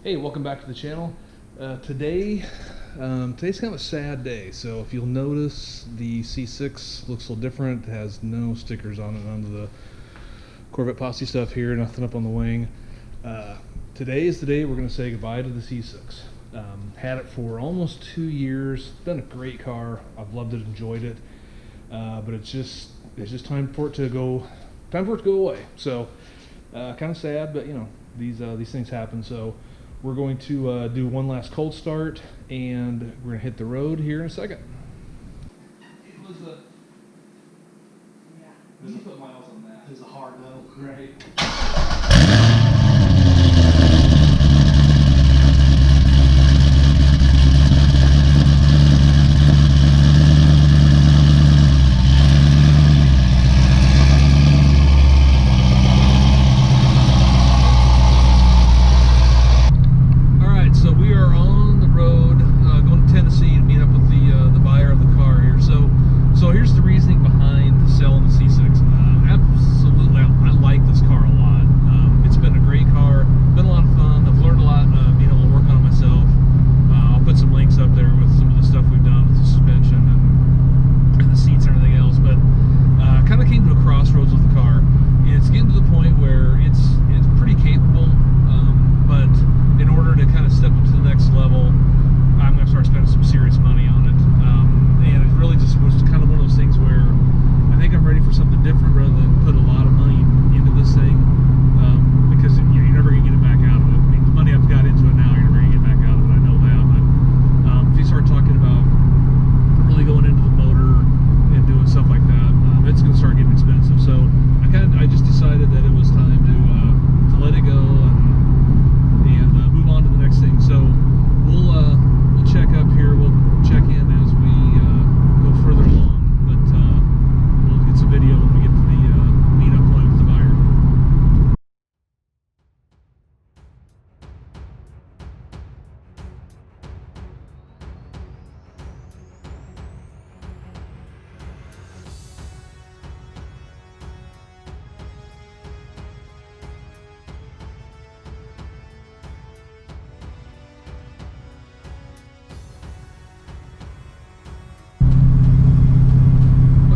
Hey, welcome back to the channel. Today's kind of a sad day. So if you'll notice, the C6 looks a little different. It has no stickers on it, none of the Corvette Posse stuff here, nothing up on the wing. Today is the day we're going to say goodbye to the C6. Had it for almost 2 years. It's been a great car. I've loved it, enjoyed it. But it's just time for it to go away. So kind of sad, but you know, these things happen. So we're going to do one last cold start, and we're going to hit the road here in a second. It was a 50 foot miles on that. It was a hard no. Right.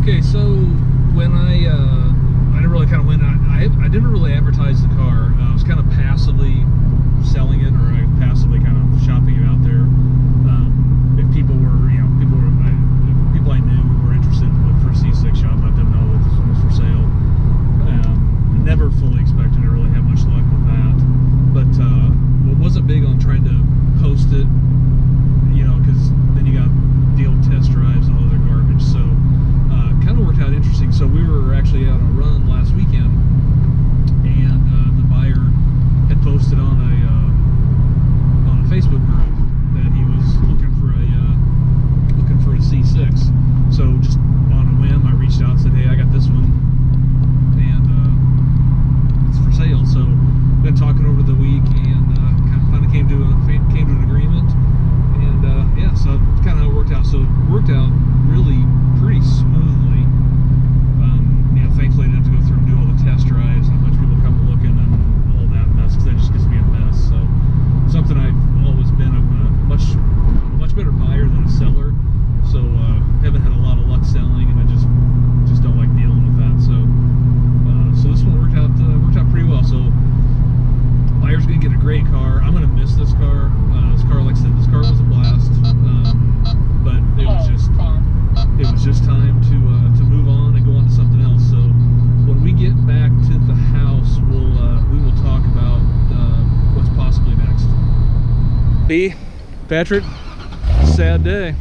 Okay, so when I didn't really kind of win. I didn't really advertise the car. I was kind of passively selling it, or passively kind of shopping it out there. If people were, people I knew were interested in looking for a C6 shop, let them know that this one was for sale. I never fully expected to really have much luck with that, but wasn't big on trying to post it, because then you got deal test drives and all other garbage. So kind of worked out interesting. So we were actually out on a run last weekend, and the buyer had posted on a Facebook group that he was looking for a C6. So just on a whim, I reached out and said, "Hey, I got this one, and it's for sale." So been talking over the week, and kind of came to an agreement, and yeah, so it kind of worked out. So it worked out really pretty smoothly. Thankfully, I didn't have to go through and do all the test drives and a bunch of people come looking and all that mess, because that just gets me a mess. So something I've always been, I'm a much better buyer than a seller. So haven't had a lot of luck selling, and I just don't like dealing with that. So this one worked out pretty well. So buyer's gonna get a great car. I'm gonna miss this car. This car, like I said, this car was a blast, but it was just time to move on and go on to something else. So when we get back to the house, we will talk about what's possibly next. B, Patrick, sad day.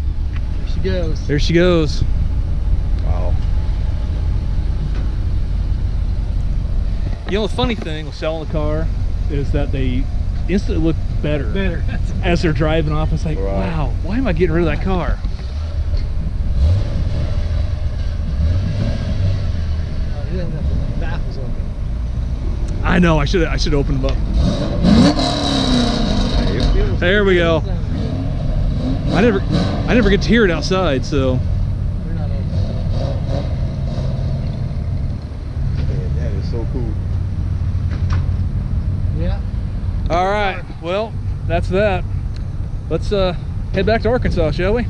There she goes. There she goes. Wow. The funny thing with selling the car is that they instantly look better as they're driving off. It's like, wow, why am I getting rid of that car? The baffles open. I know, I should open them up. There we go. I never get to hear it outside, so. We're not open. Man, that is so cool. Yeah. All right, well, that's that. Let's head back to Arkansas, shall we?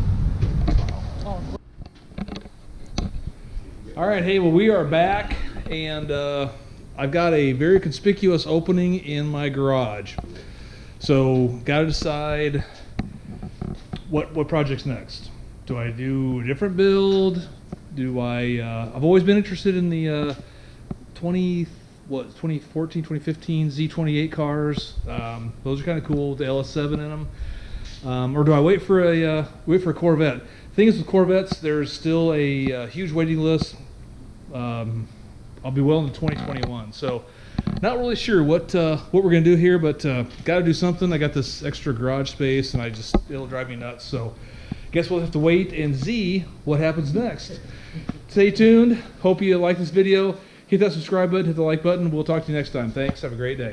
All right, hey, well, we are back, and I've got a very conspicuous opening in my garage. So, got to decide what project's next. Do I do a different build? Do I? I've always been interested in the 2014, 2015 Z28 cars. Those are kind of cool with the LS7 in them. Or do I wait for a Corvette? Thing is with Corvettes, there's still a huge waiting list. I'll be well into 2021, so not really sure what we're gonna do here, but got to do something. I got this extra garage space, and it'll drive me nuts. So, guess we'll have to wait and see what happens next. Stay tuned. Hope you like this video. Hit that subscribe button, hit the like button. We'll talk to you next time. Thanks. Have a great day.